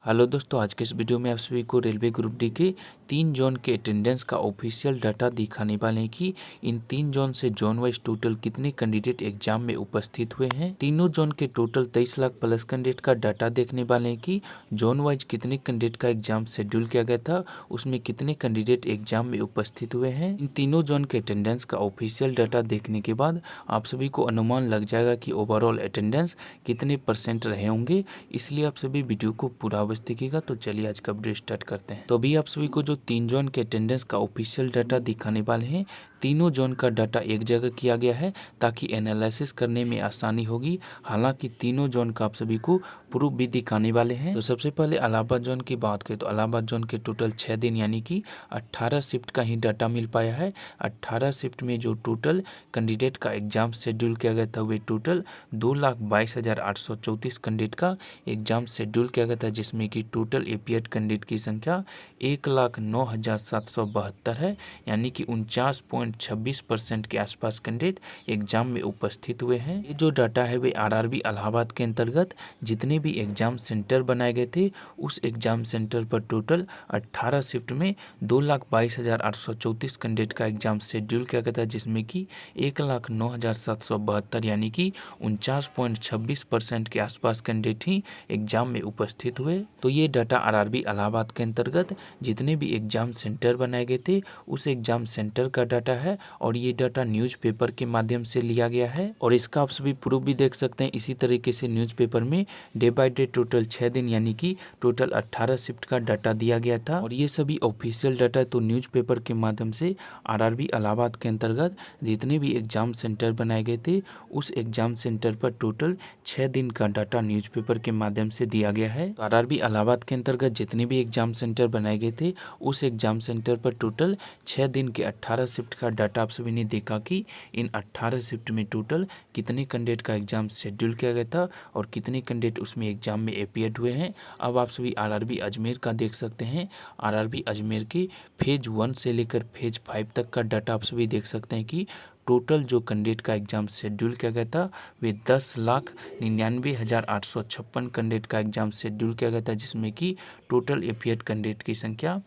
Hello दोस्तों, आज के इस वीडियो में आप सभी को रेलवे ग्रुप डी के 3 जोन के अटेंडेंस का ऑफिशियल डाटा दिखाने वाले हैं कि इन 3 जोन से जोन वाइज टोटल कितने कैंडिडेट एग्जाम में उपस्थित हुए हैं। तीनों जोन के टोटल 23 लाख प्लस कैंडिडेट का डाटा देखने वाले हैं कि जोन वाइज कितने कैंडिडेट का एग्जाम शेड्यूल किया गया था, उसमें कितने कैंडिडेट एग्जाम में उपस्थित हुए हैं। इन तीनों जोन के अटेंडेंस का ऑफिशियल डाटा देखने के बाद आप सभी को अनुमान लग जाएगा कि ओवरऑल अटेंडेंस कितने % रहे होंगे। इसलिए आप सभी वीडियो को पूरा देखिएगा। तो चलिए आज का वीडियो स्टार्ट करते हैं। तो अभी आप सभी को जो 3 जोन के अटेंडेंस का ऑफिशियल डाटा दिखाने वाले हैं, तीनों जोन का डाटा एक जगह किया गया है ताकि एनालिसिस करने में आसानी होगी। हालांकि तीनों जोन का आप सभी को प्रूफ भी दिखाने वाले हैं। तो सबसे पहले इलाहाबाद जोन की बात करें तो इलाहाबाद जोन के टोटल 6 दिन यानी कि 18 शिफ्ट का ही डाटा मिल पाया है। 18 शिफ्ट में जो टोटल कैंडिडेट का एग्जाम शेड्यूल किया गया था वे टोटल 2,22,834 कैंडिडेट का एग्जाम शेड्यूल किया गया था, जिसमें कि टोटल एपीएड कैंडिडेट की संख्या 1,09,772 है, यानी कि 49.26% के आसपास कैंडिडेट एग्जाम में उपस्थित हुए हैं। ये जो डाटा है वे आरआरबी इलाहाबाद के अंतर्गत जितने भी एग्जाम सेंटर बनाए गए थे उस एग्जाम सेंटर पर टोटल 18 शिफ्ट में 2,22,834 कैंडिडेट का एग्जाम शेड्यूल किया गया था, जिसमें कि 1,09,772 यानी कि 49.26% के आसपास कैंडिडेट ही एग्जाम में उपस्थित हुए। तो ये डाटा आरआरबी इलाहाबाद के अंतर्गत जितने भी एग्जाम सेंटर बनाए गए थे उस एग्जाम सेंटर का डाटा है और ये डाटा न्यूज़पेपर के माध्यम से लिया गया है और इसका आप सभी प्रूफ भी देख सकते हैं। इसी तरीके से न्यूज़पेपर में डे बाय डे टोटल 6 दिन यानी कि टोटल 18 शिफ्ट का डाटा दिया गया था और ये सभी ऑफिशियल डाटा तो न्यूज़पेपर के माध्यम से आरआरबी इलाहाबाद के अंतर्गत जितने भी एग्जाम सेंटर बनाए गए थे उस एग्जाम सेंटर पर टोटल 6 दिन का डाटा न्यूज़पेपर के माध्यम से दिया गया है। तो आरआरबी इलाहाबाद के अंतर्गत जितने भी एग्जाम सेंटर बनाए गए थे उस एग्जाम सेंटर पर टोटल 6 दिन के 18 शिफ्ट का डाटा आप सभी ने देखा कि इन 18 शिफ्ट में टोटल कितने कैंडिडेट का एग्जाम शेड्यूल किया गया था और कितने कैंडिडेट उसमें एग्जाम में अपीयर्ड हुए हैं। अब आप सभी आरआरबी अजमेर का देख सकते हैं। आरआरबी अजमेर के फेज 1 से लेकर फेज 5 तक का डाटा आप सभी देख सकते हैं कि टोटल जो कैंडिडेट का एग्जाम शेड्यूल किया गया था वे 10,99,856 कैंडिडेट का एग्जाम शेड्यूल किया गया था, जिसमें कि टोटल अपीयर्ड कैंडिडेट की संख्या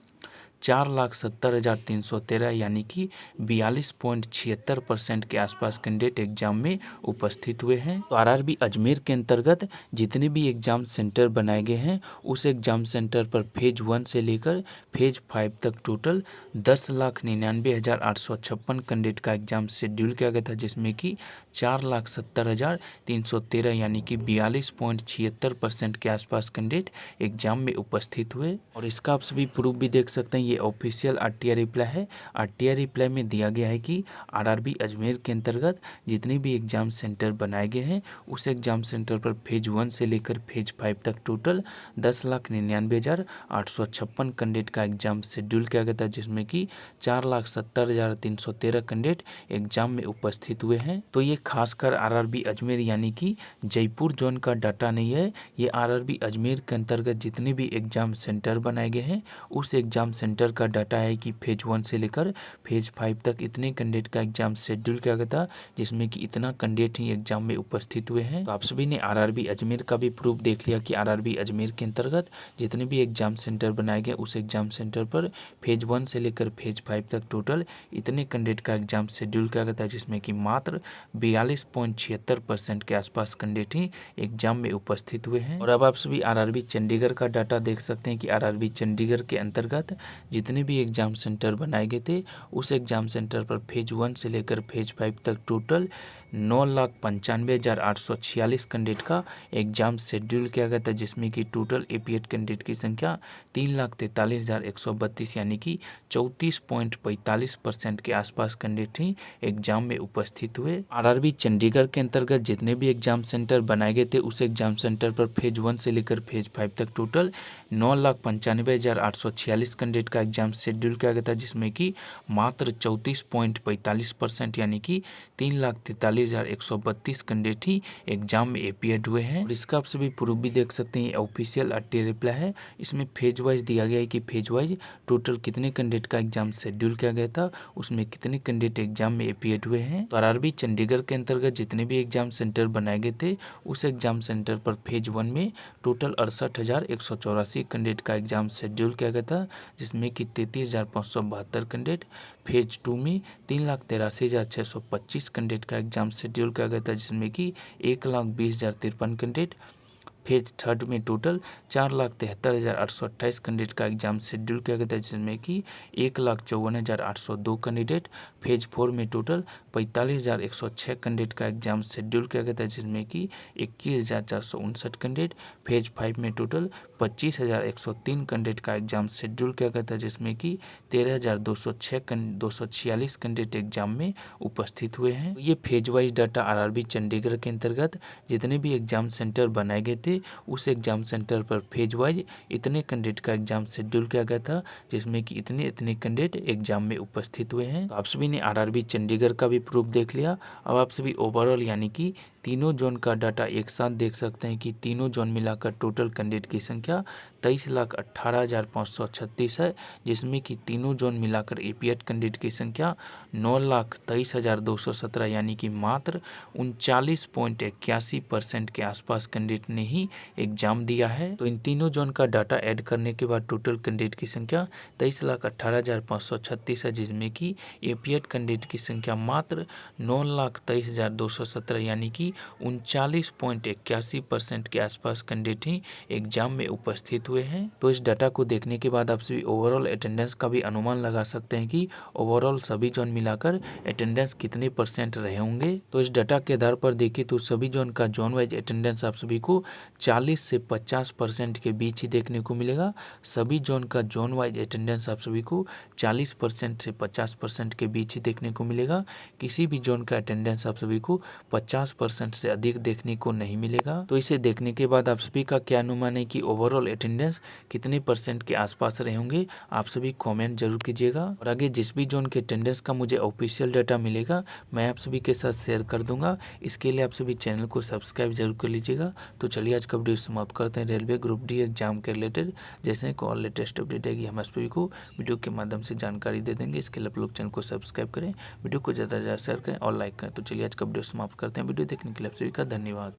4,70,313 यानी कि 42.76% के आसपास कैंडिडेट एग्जाम में उपस्थित हुए हैं। तो आरआरबी अजमेर के अंतर्गत जितने भी एग्जाम सेंटर बनाए गए हैं उस एग्जाम सेंटर पर फेज 1 से लेकर फेज 5 तक टोटल 10,99,856 कैंडिडेट का एग्जाम शेड्यूल किया गया था, जिसमें कि 4,70,313 यानी कि 42.76% के आसपास कैंडिडेट एग्जाम में उपस्थित हुए और इसका आप सभी प्रूफ भी देख सकते हैं। ये ऑफिशियल आरटीआर रिप्लाई है। आरटीआर रिप्लाई में दिया गया है कि आरआरबी अजमेर के अंतर्गत जितने भी एग्जाम सेंटर बनाए गए हैं उस एग्जाम सेंटर पर फेज 1 से लेकर फेज 5 तक टोटल 10,99,856 कैंडिडेट का एग्जाम शेड्यूल किया गया था, जिसमें कि 4,70,313 कैंडिडेट एग्जाम में उपस्थित हुए हैं। तो ये खासकर आरआरबी अजमेर यानी कि जयपुर जोन का डाटा नहीं है। ये आरआरबी अजमेर के अंतर्गत जितने भी एग्जाम सेंटर बनाए गए हैं उस एग्जाम सेंटर का डाटा है कि फेज 1 से लेकर फेज 5 तक इतने कैंडिडेट का एग्जाम शेड्यूल किया गया था, जिसमें कि इतना कैंडिडेट ही एग्जाम में उपस्थित हुए हैं। तो आप सभी ने आरआरबी अजमेर का भी प्रूफ देख लिया कि आरआरबी अजमेर के अंतर्गत जितने भी एग्जाम सेंटर बनाए गए उस एग्जाम सेंटर पर फेज 1 से लेकर फेज 5 तक टोटल इतने कैंडिडेट का एग्जाम शेड्यूल किया गया था, जिसमें कि मात्र 42.76% के आसपास कैंडिडेट ही एग्जाम में उपस्थित हुए हैं। और अब आप सभी आरआरबी चंडीगढ़ का डाटा देख सकते हैं कि आरआरबी चंडीगढ़ के अंतर्गत जितने भी एग्जाम सेंटर बनाए गए थे उस एग्जाम सेंटर पर फेज 1 से लेकर फेज 5 तक टोटल 9,95,846 कैंडिडेट का एग्जाम शेड्यूल किया गया था, जिसमें कि टोटल एपीएड कैंडिडेट की संख्या 3,43,132 यानी कि 34.45% के आसपास कैंडिडेट ही एग्जाम में उपस्थित हुए। आरआरबी चंडीगढ़ के अंतर्गत जितने भी एग्जाम सेंटर बनाए गए थे उस एग्जाम सेंटर पर फेज 1 से लेकर फेज 5 तक टोटल 9,95,846 कैंडिडेट का एग्जाम शेड्यूल किया गया था, जिसमें कि मात्र 34.45% यानी कि 3,43,000 33,132 कैंडिडेट ही एग्जाम में अपीयर्ड हुए हैं। और इसका आप सभी प्रूफ भी देख सकते हैं, ऑफिशियल RTA रिप्लाई है। इसमें फेज वाइज दिया गया है कि फेज वाइज टोटल कितने कैंडिडेट का एग्जाम शेड्यूल किया गया था, उसमें कितने कैंडिडेट एग्जाम में अपीयर्ड हुए हैं। तो RRB चंडीगढ़ के अंतर्गत जितने भी एग्जाम सेंटर बनाए गए थे, उस एग्जाम सेंटर पर फेज 1 में टोटल 68,184 कैंडिडेट का एग्जाम शेड्यूल किया गया था, जिसमें कि 33,572 कैंडिडेट। फेज 2 में 3,83,625 कैंडिडेट का एग्जाम शेड्यूल किया गया था, जिसमें कि 1,20,053 कैंडिडेट। फेज 3 में टोटल 4,73,828 कैंडिडेट का एग्जाम शेड्यूल किया गया था, जिसमें कि 1,54,802 कैंडिडेट। फेज 4 में टोटल 45,106 कैंडिडेट का एग्जाम शेड्यूल किया गया था, जिसमें कि 21,459 कैंडिडेट। फेज 5 में टोटल 25,103 कैंडिडेट का एग्जाम शेड्यूल किया गया था, जिसमें कि 13,246 कैंडिडेट एग्जाम में उपस्थित हुए हैं। ये phase wise data RRB Chandigarh के अंतर्गत जितने भी एग्जाम सेंटर बनाए गए थे, उस एग्जाम सेंटर पर फेज वाइज इतने कैंडिडेट का एग्जाम शेड्यूल किया गया था, जिसमें कि इतने इतने कैंडिडेट एग्जाम में उपस्थित हुए हैं। तो आप सभी ने RRB चंडीगढ़ का भी प्रूफ देख लिया। अब आप सभी ओवरऑल यानी कि तीनों जोन का डाटा एक साथ देख सकते हैं कि तीनों जोन मिलाकर टोटल कैंडिडेट की संख्या 23,18,536 है, जिसमें कि तीनों जोन मिलाकर अपीयर्ड कैंडिडेट की संख्या 9,23,217 यानी कि मात्र 39.81% के आसपास कैंडिडेट ने ही एग्जाम दिया है। तो इन तीनों जोन का डाटा ऐड करने के बाद टोटल कैंडिडेट की संख्या 23,18,536 है, जिसमें कि अपीयर्ड कैंडिडेट की संख्या मात्र 9,23,217 यानी कि 39.81% के आसपास कैंडिडेट ही एग्जाम में उपस्थित हुए हैं। तो इस डाटा को देखने के बाद आप सभी ओवरऑल अटेंडेंस का भी अनुमान लगा सकते हैं कि ओवरऑल सभी जोन मिलाकर अटेंडेंस कितने % रहे होंगे। तो इस डाटा के आधार पर देखिए तो सभी जोन का जोन वाइज अटेंडेंस आप सभी को 40 से 50% के बीच ही देखने को मिलेगा। सभी जोन का जोन वाइज अटेंडेंस आप सभी को 40% से 50% के बीच ही देखने को मिलेगा। किसी भी जोन का अटेंडेंस आप सभी को 50% से अधिक देखने को नहीं मिलेगा। तो इसे देखने के बाद आप सभी का क्या अनुमान है कि ओवरऑल अटेंडेंस कितने % के आसपास रहे होंगे, आप सभी कमेंट जरूर कीजिएगा। और आगे जिस भी जोन के अटेंडेंस का मुझे ऑफिशियल डाटा मिलेगा, मैं आप सभी के साथ शेयर कर दूंगा। इसके लिए आप सभी चैनल को सब्सक्राइब जरूर कर लीजिएगा। तो चलिए आज का वीडियो समाप्त करते हैं। रेलवे ग्रुप डी एग्जाम के रिलेटेड जैसे को और लेटेस्ट अपडेट आएगी, हम आप सभी को वीडियो के माध्यम से जानकारी दे देंगे। इसके लिए आप लोग चैनल को सब्सक्राइब करें, वीडियो को ज़्यादा से ज़्यादा शेयर करें और लाइक करें। तो चलिए आज का वीडियो समाप्त करते हैं। वीडियो देखने के लिए आप सभी का धन्यवाद।